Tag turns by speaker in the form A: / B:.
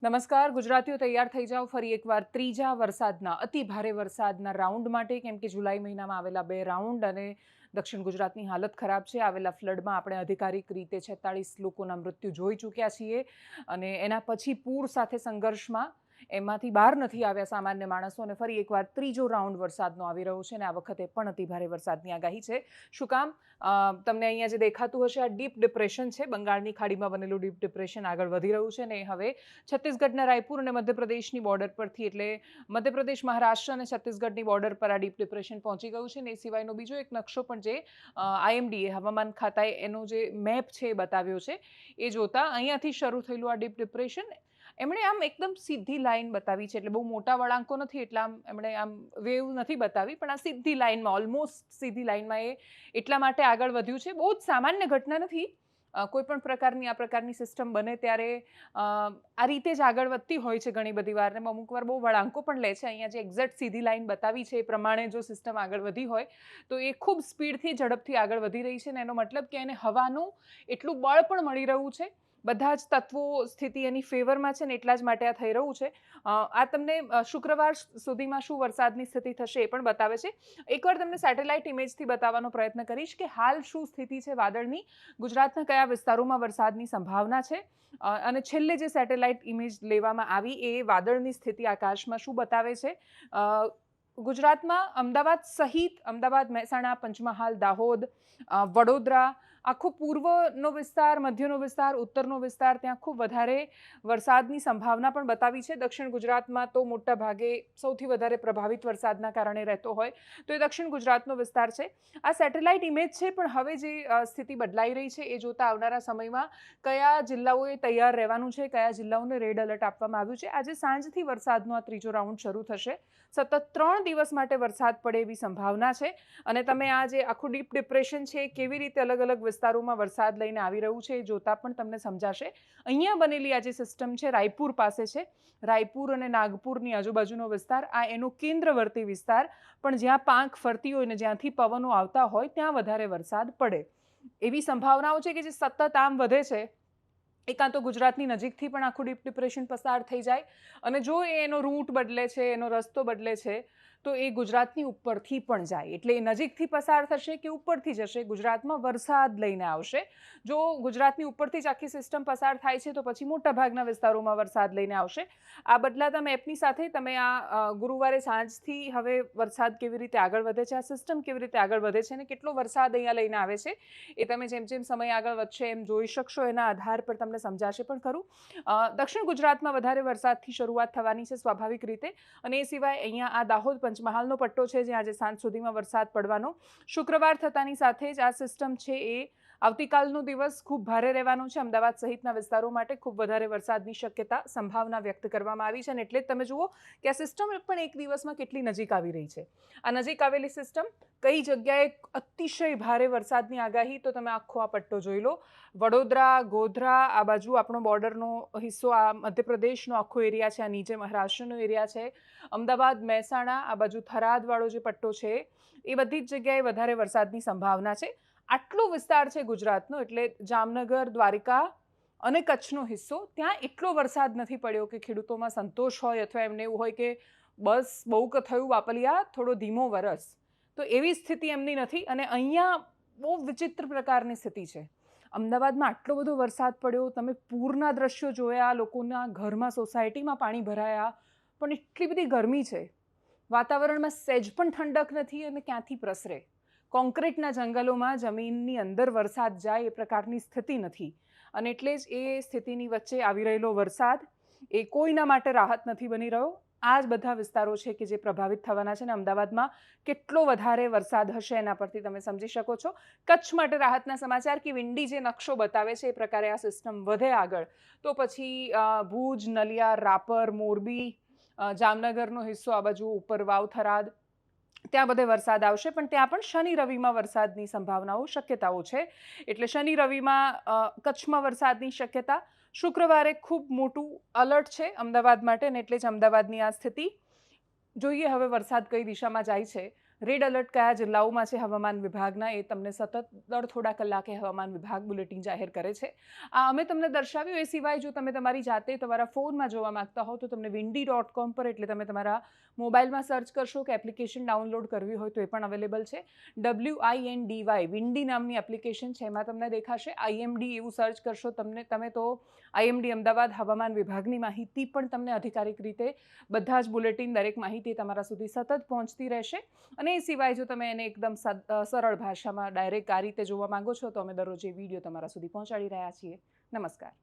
A: નમસ્કાર ગુજરાતીઓ, તૈયાર થઈ જાઓ ફરી એકવાર ત્રીજા વરસાદના અતિ ભારે વરસાદના રાઉન્ડ માટે, કેમ કે જુલાઈ મહિનામાં આવેલા બે રાઉન્ડ અને દક્ષિણ ગુજરાતની હાલત ખરાબ છે. આવેલા ફ્લડમાં આપણે આધિકારિક રીતે 46 લોકોના મૃત્યુ જોઈ ચૂક્યા છીએ અને એના પછી પૂર સાથે સંઘર્ષમાં એમાંથી બહાર નથી આવ્યા સામાન્ય માણસો અને ફરી એકવાર ત્રીજો રાઉન્ડ વરસાદનો આવી રહ્યો છે અને આ વખતે પણ અતિ ભારે વરસાદની આગાહી છે. શું કામ? તમને અહીંયા જે દેખાતું હશે આ ડીપ ડિપ્રેશન છે. બંગાળની ખાડીમાં બનેલું ડીપ ડિપ્રેશન આગળ વધી રહ્યું છે અને હવે છત્તીસગઢના રાયપુર અને મધ્યપ્રદેશની બોર્ડર પરથી, એટલે મધ્યપ્રદેશ, મહારાષ્ટ્ર અને છત્તીસગઢની બોર્ડર પર આ ડીપ ડિપ્રેશન પહોંચી ગયું છે. અને એ સિવાયનો બીજો એક નકશો પણ જે આઈએમડીએ હવામાન ખાતાએ એનો જે મેપ છે એ બતાવ્યો છે, એ જોતા અહીંયાથી શરૂ થયેલું આ ડીપ ડિપ્રેશન એમણે આમ એકદમ સીધી લાઈન બતાવી છે. એટલે બહુ મોટા વળાંકો નથી, એટલે આમ એમણે આમ વેવ નથી બતાવી, પણ આ સીધી લાઈનમાં, ઓલમોસ્ટ સીધી લાઈનમાં એ એટલા માટે આગળ વધ્યું છે. બહુ જ સામાન્ય ઘટના નથી. કોઈ પણ પ્રકારની આ પ્રકારની સિસ્ટમ બને ત્યારે આ રીતે જ આગળ વધતી હોય છે ઘણી બધી વાર, ને અમુક વાર બહુ વળાંકો પણ લે છે. અહીંયા જે એક્ઝેક્ટ સીધી લાઈન બતાવી છે એ પ્રમાણે જો સિસ્ટમ આગળ વધી હોય તો એ ખૂબ સ્પીડથી, ઝડપથી આગળ વધી રહી છે. ને એનો મતલબ કે એને હવાનું એટલું બળ પણ મળી રહ્યું છે. બધા જ તત્વો સ્થિતિ એની ફેવરમાં છે ને એટલા જ માટે આ થઈ રહ્યું છે. આ તમને શુક્રવાર સુધીમાં શું વરસાદની સ્થિતિ થશે એ પણ બતાવે છે. એકવાર તમને સેટેલાઇટ ઇમેજથી બતાવવાનો પ્રયત્ન કરીશ કે હાલ શું સ્થિતિ છે વાદળની, ગુજરાતના કયા વિસ્તારોમાં વરસાદની સંભાવના છે. અને છેલ્લે જે સેટેલાઇટ ઇમેજ લેવામાં આવી એ વાદળની સ્થિતિ આકાશમાં શું બતાવે છે. ગુજરાતમાં અમદાવાદ સહિત, અમદાવાદ, મહેસાણા, પંચમહાલ, દાહોદ, વડોદરા, આખો પૂર્વનો વિસ્તાર, મધ્યનો વિસ્તાર, ઉત્તરનો વિસ્તાર, ત્યાં ખૂબ વધારે વરસાદની સંભાવના પણ બતાવી છે. દક્ષિણ ગુજરાતમાં તો મોટા ભાગે સૌથી વધારે પ્રભાવિત વરસાદના કારણે રહેતો હોય તો એ દક્ષિણ ગુજરાતનો વિસ્તાર છે. આ સેટેલાઇટ ઇમેજ છે, પણ હવે જે સ્થિતિ બદલાઈ રહી છે એ જોતાં આવનારા સમયમાં કયા જિલ્લાઓએ તૈયાર રહેવાનું છે, કયા જિલ્લાઓને રેડ એલર્ટ આપવામાં આવ્યું છે. આજે સાંજથી વરસાદનો આ ત્રીજો રાઉન્ડ શરૂ થશે. સતત 3 દિવસ માટે વરસાદ પડે એવી સંભાવના છે. અને તમે આ જે આખું ડીપ ડિપ્રેશન છે કેવી રીતે અલગ અલગ વિસ્તારોમાં વરસાદ લઈને આવી રહ્યું છે એ જોતાં પણ તમને સમજાશે. અહીંયા બનેલી આ જે સિસ્ટમ છે રાયપુર પાસે છે. રાયપુર અને નાગપુરની આજુબાજુનો વિસ્તાર, આ એનો કેન્દ્રવર્તી વિસ્તાર, પણ જ્યાં પાંખ ફરતી હોય ને જ્યાંથી પવનો આવતા હોય ત્યાં વધારે વરસાદ પડે એવી સંભાવનાઓ છે કે જે સતત આમ વધે છે. એકાં તો ગુજરાતની નજીકથી પણ આખું ડીપ ડિપ્રેશન પસાર થઈ જાય અને જો એનો રૂટ બદલે છે, એનો રસ્તો બદલે છે, તો એ ગુજરાતની ઉપરથી પણ જાય. એટલે એ નજીકથી પસાર થશે કે ઉપરથી જશે, ગુજરાતમાં વરસાદ લઈને આવશે. જો ગુજરાતની ઉપરથી જ આખી સિસ્ટમ પસાર થાય છે તો પછી મોટાભાગના વિસ્તારોમાં વરસાદ લઈને આવશે. આ બદલાતા મેપની સાથે તમે આ ગુરુવારે સાંજથી હવે વરસાદ કેવી રીતે આગળ વધે છે, આ સિસ્ટમ કેવી રીતે આગળ વધે છે અને કેટલો વરસાદ અહીંયા લઈને આવે છે એ તમે જેમ જેમ સમય આગળ વધશે એમ જોઈ શકશો. એના આધાર પર તમને સમજાશે પણ ખરું. દક્ષિણ ગુજરાતમાં વધારે વરસાદથી શરૂઆત થવાની છે સ્વાભાવિક રીતે. અને એ સિવાય અહીંયા આ દાહોદ, પંચમહાલનો પટ્ટો છે જ્યાં આજે સાંજ સુધીમાં વરસાદ પડવાનો. શુક્રવાર થતાની સાથે જ આ સિસ્ટમ છે એ આવતીકાલનો દિવસ ખૂબ ભારે રહેવાનો છે. અમદાવાદ સહિતના વિસ્તારો માટે ખૂબ વધારે વરસાદની શક્યતા, સંભાવના વ્યક્ત કરવામાં આવી છે. અને એટલે જ તમે જુઓ કે આ સિસ્ટમ પણ એક દિવસમાં કેટલી નજીક આવી રહી છે. આ નજીક આવેલી સિસ્ટમ કઈ જગ્યાએ અતિશય ભારે વરસાદની આગાહી, તો તમે આખો આ પટ્ટો જોઈ લો. વડોદરા, ગોધરા, આ બાજુ આપણો બોર્ડરનો હિસ્સો, આ મધ્યપ્રદેશનો આખો એરિયા છે, આ નીચે મહારાષ્ટ્રનો એરિયા છે, અમદાવાદ, મહેસાણા, આ બાજુ થરાદવાળો જે પટ્ટો છે એ બધી જ જગ્યાએ વધારે વરસાદની સંભાવના છે. આટલો વિસ્તાર છે ગુજરાતનો, એટલે જામનગર, દ્વારિકા અને કચ્છનો હિસ્સો, ત્યાં એટલો વરસાદ નથી પડ્યો કે ખેડૂતોમાં સંતોષ હોય અથવા એમને એવું હોય કે બસ બહુ કે થયું વાપલિયા, થોડો ધીમો વરસ. તો એવી સ્થિતિ એમની નથી. અને અહીંયા બહુ વિચિત્ર પ્રકારની સ્થિતિ છે. અમદાવાદમાં આટલો બધો વરસાદ પડ્યો, તમે પૂરના દ્રશ્યો જોયા, લોકોના ઘરમાં, સોસાયટીમાં પાણી ભરાયા, પણ એટલી બધી ગરમી છે, વાતાવરણમાં સહેજ પણ ઠંડક નથી અને ક્યાંથી પ્રસરે. કોન્ક્રીટના જંગલોમાં જમીનની અંદર વરસાદ જાય એ પ્રકારની સ્થિતિ નથી. અને એટલે જ એ સ્થિતિની વચ્ચે આવી રહેલો વરસાદ એ કોઈના માટે રાહત નથી બની રહ્યો. આ જ બધા વિસ્તારો છે કે જે પ્રભાવિત થવાના છે. ને અમદાવાદમાં કેટલો વધારે વરસાદ હશે એના પરથી તમે સમજી શકો છો. કચ્છ માટે રાહતના સમાચાર કે વિંડી જે નકશો બતાવે છે એ પ્રકારે આ સિસ્ટમ વધે આગળ તો પછી ભુજ, નલિયા, રાપર, મોરબી, જામનગરનો હિસ્સો, આ બાજુ ઉપર વાવ, થરાદ, ત્યાં બધે વરસાદ આવશે. પણ ત્યાં પણ શનિ રવિમાં વરસાદની સંભાવનાઓ, શક્યતાઓ છે. એટલે શનિ રવિમાં કચ્છમાં વરસાદની શક્યતા. શુક્રવારે ખૂબ મોટું અલર્ટ છે અમદાવાદ માટે, અને એટલે જ અમદાવાદની આ સ્થિતિ. જોઈએ હવે વરસાદ કઈ દિશામાં જાય છે. રેડ એલર્ટ કયા જિલ્લાઓમાં છે હવામાન વિભાગના એ તમને સતત દર થોડા કલાકે હવામાન વિભાગ બુલેટિન જાહેર કરે છે. આ અમે તમને દર્શાવ્યું. એ સિવાય જો તમે તમારી જાતે તમારા ફોનમાં જોવા માંગતા હો તો તમને windy.com પર, એટલે તમે તમારા મોબાઈલમાં સર્ચ કરશો કે એપ્લિકેશન ડાઉનલોડ કરવી હોય તો એ પણ અવેલેબલ છે. WINDY વિન્ડી નામની એપ્લિકેશન છે, એમાં તમને દેખાશે. IMD એવું સર્ચ કરશો તમે તો IMD અમદાવાદ હવામાન વિભાગની માહિતી પણ તમને અધિકારિક રીતે બધા જ બુલેટિન, દરેક માહિતી તમારા સુધી સતત પહોંચતી રહેશે. અને એ સિવાય જો તમે એને એકદમ સરળ ભાષામાં ડાયરેક્ટ આ રીતે જોવા માંગો છો તો અમે દરરોજ એ વિડીયો તમારા સુધી પહોંચાડી રહ્યા છીએ. નમસ્કાર.